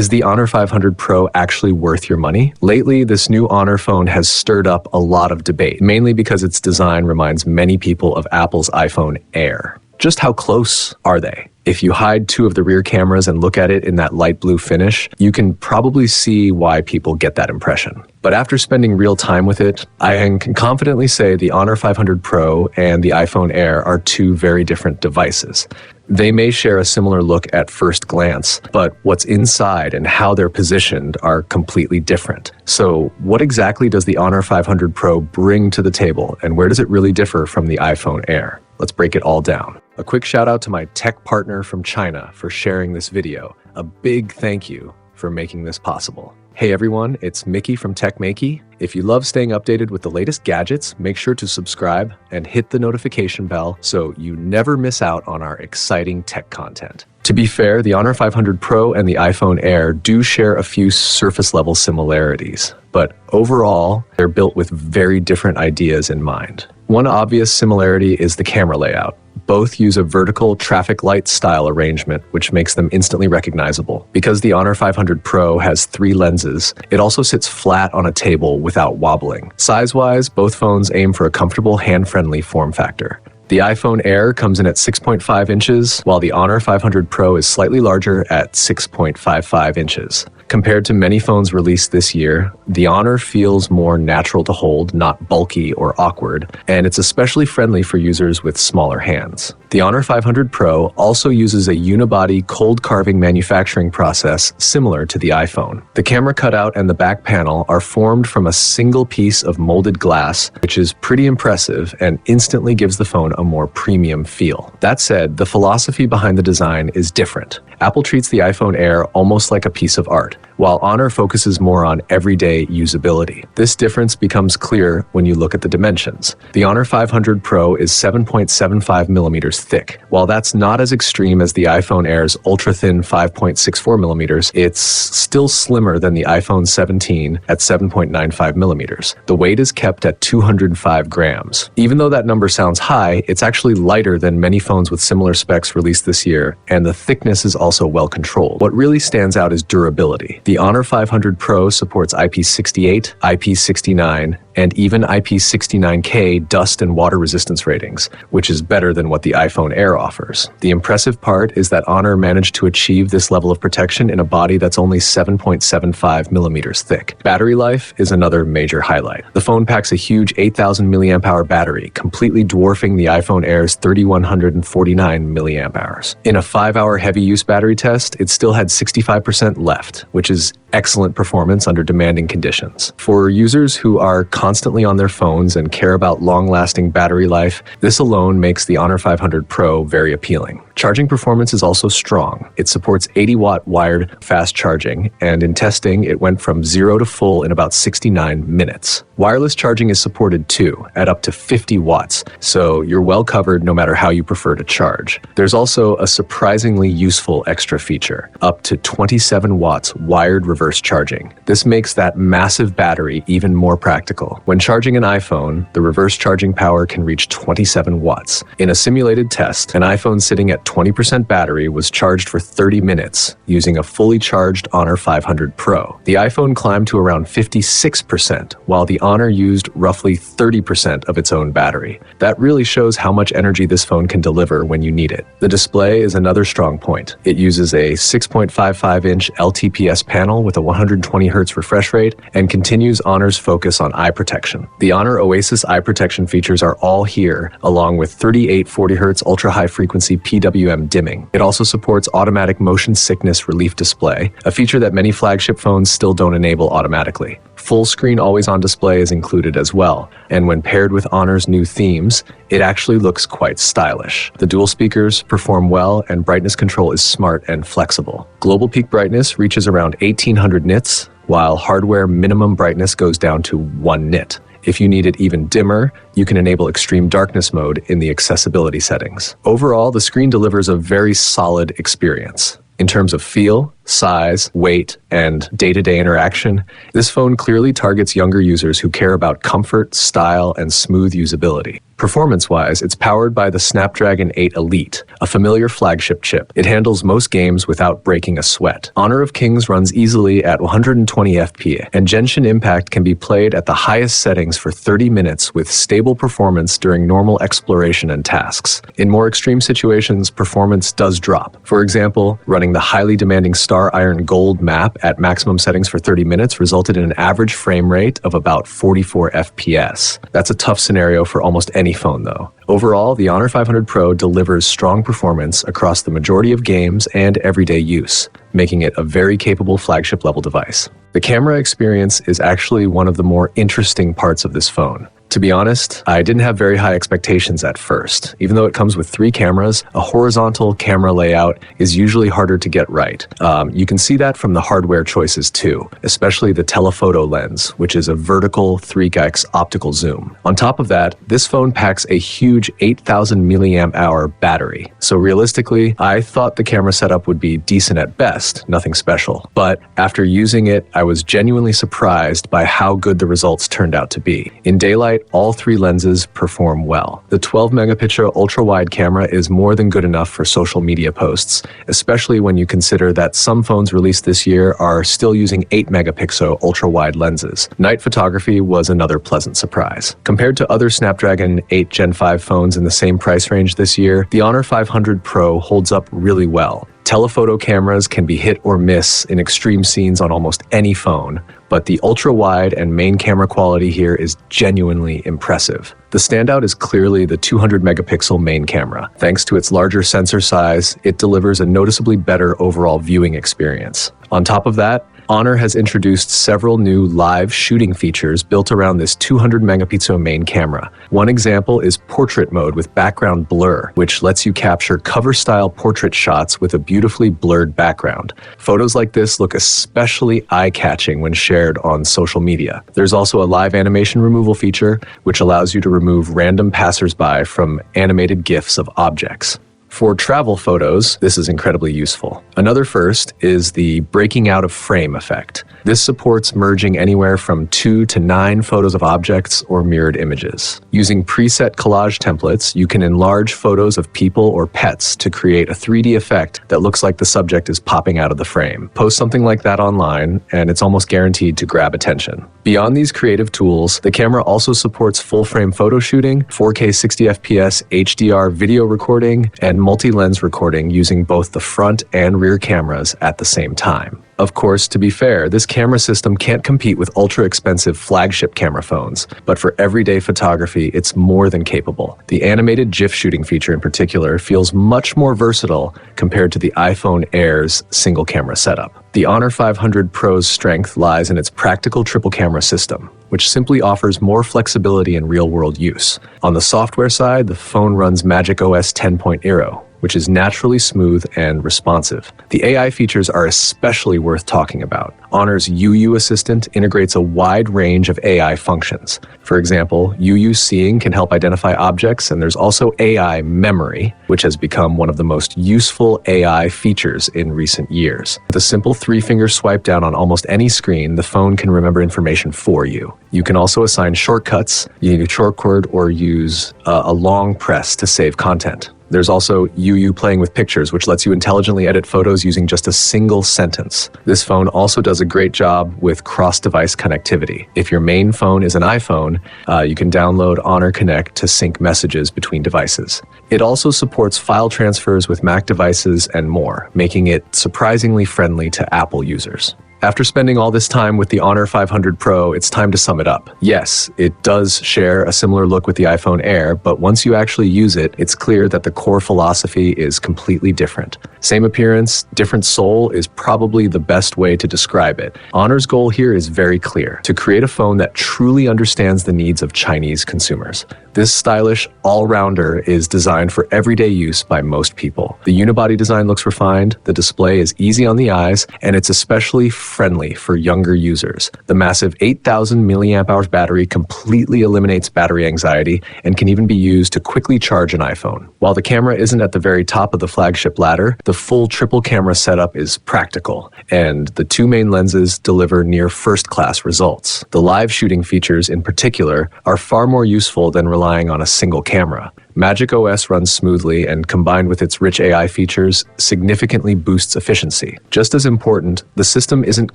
Is the Honor 500 Pro actually worth your money? Lately, this new Honor phone has stirred up a lot of debate, mainly because its design reminds many people of Apple's iPhone Air. Just how close are they? If you hide two of the rear cameras and look at it in that light blue finish, you can probably see why people get that impression. But after spending real time with it, I can confidently say the Honor 500 Pro and the iPhone Air are two very different devices. They may share a similar look at first glance, but what's inside and how they're positioned are completely different. So what exactly does the Honor 500 Pro bring to the table, and where does it really differ from the iPhone Air? Let's break it all down. A quick shout out to my tech partner from China for sharing this video. A big thank you for making this possible. Hey everyone, it's Maiky from techmaiky. If you love staying updated with the latest gadgets, make sure to subscribe and hit the notification bell so you never miss out on our exciting tech content. To be fair, the Honor 500 Pro and the iPhone Air do share a few surface-level similarities, but overall, they're built with very different ideas in mind. One obvious similarity is the camera layout. Both use a vertical traffic light style arrangement, which makes them instantly recognizable. Because the Honor 500 Pro has 3 lenses, it also sits flat on a table without wobbling. Size-wise, both phones aim for a comfortable, hand-friendly form factor. The iPhone Air comes in at 6.5 inches, while the Honor 500 Pro is slightly larger at 6.55 inches. Compared to many phones released this year, the Honor feels more natural to hold, not bulky or awkward, and it's especially friendly for users with smaller hands. The Honor 500 Pro also uses a unibody cold carving manufacturing process similar to the iPhone. The camera cutout and the back panel are formed from a single piece of molded glass, which is pretty impressive and instantly gives the phone a more premium feel. That said, the philosophy behind the design is different. Apple treats the iPhone Air almost like a piece of art, while Honor focuses more on everyday usability. This difference becomes clear when you look at the dimensions. The Honor 500 Pro is 7.75 millimeters thick. While that's not as extreme as the iPhone Air's ultra-thin 5.64 millimeters, it's still slimmer than the iPhone 17 at 7.95 millimeters. The weight is kept at 205 grams. Even though that number sounds high, it's actually lighter than many phones with similar specs released this year, and the thickness is also well controlled. What really stands out is durability. The Honor 500 Pro supports IP68, IP69, and even IP69K dust and water resistance ratings, which is better than what the iPhone Air offers. The impressive part is that Honor managed to achieve this level of protection in a body that's only 7.75 millimeters thick. Battery life is another major highlight. The phone packs a huge 8,000 milliamp hour battery, completely dwarfing the iPhone Air's 3,149 milliamp hours. In a 5-hour heavy use battery test, it still had 65% left, which is excellent performance under demanding conditions. For users who are constantly on their phones and care about long-lasting battery life, this alone makes the Honor 500 Pro very appealing. Charging performance is also strong. It supports 80-watt wired fast charging, and in testing, it went from 0 to full in about 69 minutes. Wireless charging is supported too, at up to 50 watts, so you're well covered no matter how you prefer to charge. There's also a surprisingly useful extra feature, up to 27 watts wired reverse charging. This makes that massive battery even more practical. When charging an iPhone, the reverse charging power can reach 27 watts. In a simulated test, an iPhone sitting at 20% battery was charged for 30 minutes using a fully charged Honor 500 Pro. The iPhone climbed to around 56%, while the Honor used roughly 30% of its own battery. That really shows how much energy this phone can deliver when you need it. The display is another strong point. It uses a 6.55-inch LTPS panel with a 120 Hz refresh rate and continues Honor's focus on eye protection. The Honor Oasis eye protection features are all here, along with 3840 Hz ultra-high frequency PWM dimming. It also supports automatic motion sickness relief display, a feature that many flagship phones still don't enable automatically. Full screen always-on display is included as well, and when paired with Honor's new themes, it actually looks quite stylish. The dual speakers perform well, and brightness control is smart and flexible. Global peak brightness reaches around 1800 nits, while hardware minimum brightness goes down to 1 nit. If you need it even dimmer, you can enable extreme darkness mode in the accessibility settings. Overall, the screen delivers a very solid experience. In terms of feel, size, weight, and day-to-day interaction, this phone clearly targets younger users who care about comfort, style, and smooth usability. Performance-wise, it's powered by the Snapdragon 8 Elite, a familiar flagship chip. It handles most games without breaking a sweat. Honor of Kings runs easily at 120 FPS, and Genshin Impact can be played at the highest settings for 30 minutes with stable performance during normal exploration and tasks. In more extreme situations, performance does drop. For example, running the highly demanding Star Iron Gold map at maximum settings for 30 minutes resulted in an average frame rate of about 44 FPS. That's a tough scenario for almost any phone though. Overall, the Honor 500 Pro delivers strong performance across the majority of games and everyday use, making it a very capable flagship level device. The camera experience is actually one of the more interesting parts of this phone. To be honest, I didn't have very high expectations at first. Even though it comes with 3 cameras, a horizontal camera layout is usually harder to get right. You can see that from the hardware choices too, especially the telephoto lens, which is a vertical 3x optical zoom. On top of that, this phone packs a huge 8,000 mAh battery. So realistically, I thought the camera setup would be decent at best, nothing special. But after using it, I was genuinely surprised by how good the results turned out to be. In daylight, all 3 lenses perform well. The 12-megapixel ultra-wide camera is more than good enough for social media posts, especially when you consider that some phones released this year are still using 8-megapixel ultra-wide lenses. Night photography was another pleasant surprise. Compared to other Snapdragon 8 Gen 5 phones in the same price range this year, the Honor 500 Pro holds up really well. Telephoto cameras can be hit or miss in extreme scenes on almost any phone, but the ultra-wide and main camera quality here is genuinely impressive. The standout is clearly the 200-megapixel main camera. Thanks to its larger sensor size, it delivers a noticeably better overall viewing experience. On top of that, Honor has introduced several new live shooting features built around this 200-megapixel main camera. One example is portrait mode with background blur, which lets you capture cover-style portrait shots with a beautifully blurred background. Photos like this look especially eye-catching when shared on social media. There's also a live animation removal feature, which allows you to remove random passersby from animated GIFs of objects. For travel photos, this is incredibly useful. Another first is the breaking out of frame effect. This supports merging anywhere from 2 to 9 photos of objects or mirrored images. Using preset collage templates, you can enlarge photos of people or pets to create a 3D effect that looks like the subject is popping out of the frame. Post something like that online, and it's almost guaranteed to grab attention. Beyond these creative tools, the camera also supports full-frame photo shooting, 4K 60 FPS HDR video recording, and multi-lens recording using both the front and rear cameras at the same time. Of course, to be fair, this camera system can't compete with ultra-expensive flagship camera phones, but for everyday photography, it's more than capable. The animated GIF shooting feature in particular feels much more versatile compared to the iPhone Air's single camera setup. The Honor 500 Pro's strength lies in its practical triple camera system, which simply offers more flexibility in real-world use. On the software side, the phone runs macOS 10.0, which is naturally smooth and responsive. The AI features are especially worth talking about. Honor's UU Assistant integrates a wide range of AI functions. For example, UU Seeing can help identify objects, and there's also AI Memory, which has become one of the most useful AI features in recent years. With a simple 3-finger swipe down on almost any screen, the phone can remember information for you. You can also assign shortcuts, you can shortcut or use a long press to save content. There's also UU Playing with Pictures, which lets you intelligently edit photos using just a single sentence. This phone also does a great job with cross-device connectivity. If your main phone is an iPhone, you can download Honor Connect to sync messages between devices. It also supports file transfers with Mac devices and more, making it surprisingly friendly to Apple users. After spending all this time with the Honor 500 Pro, it's time to sum it up. Yes, it does share a similar look with the iPhone Air, but once you actually use it, it's clear that the core philosophy is completely different. Same appearance, different soul is probably the best way to describe it. Honor's goal here is very clear: to create a phone that truly understands the needs of Chinese consumers. This stylish all-rounder is designed for everyday use by most people. The unibody design looks refined, the display is easy on the eyes, and it's especially friendly for younger users. The massive 8,000 milliamp hours battery completely eliminates battery anxiety and can even be used to quickly charge an iPhone. While the camera isn't at the very top of the flagship ladder, the full triple camera setup is practical, and the two main lenses deliver near first-class results. The live shooting features in particular are far more useful than relying on a single camera. Magic OS runs smoothly and, combined with its rich AI features, significantly boosts efficiency. Just as important, the system isn't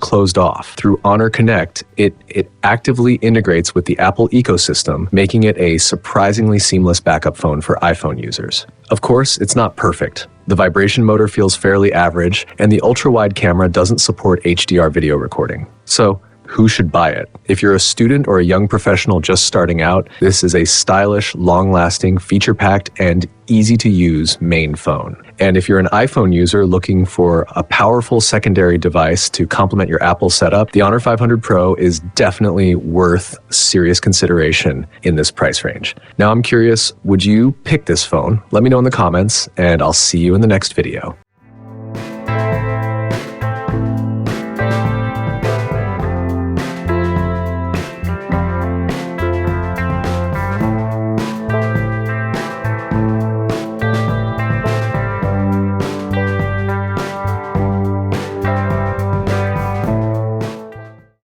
closed off. Through Honor Connect, it actively integrates with the Apple ecosystem, making it a surprisingly seamless backup phone for iPhone users. Of course, it's not perfect. The vibration motor feels fairly average, and the ultra-wide camera doesn't support HDR video recording. So, who should buy it? If you're a student or a young professional just starting out, this is a stylish, long-lasting, feature-packed, and easy-to-use main phone. And if you're an iPhone user looking for a powerful secondary device to complement your Apple setup, the Honor 500 Pro is definitely worth serious consideration in this price range. Now I'm curious, would you pick this phone? Let me know in the comments, and I'll see you in the next video.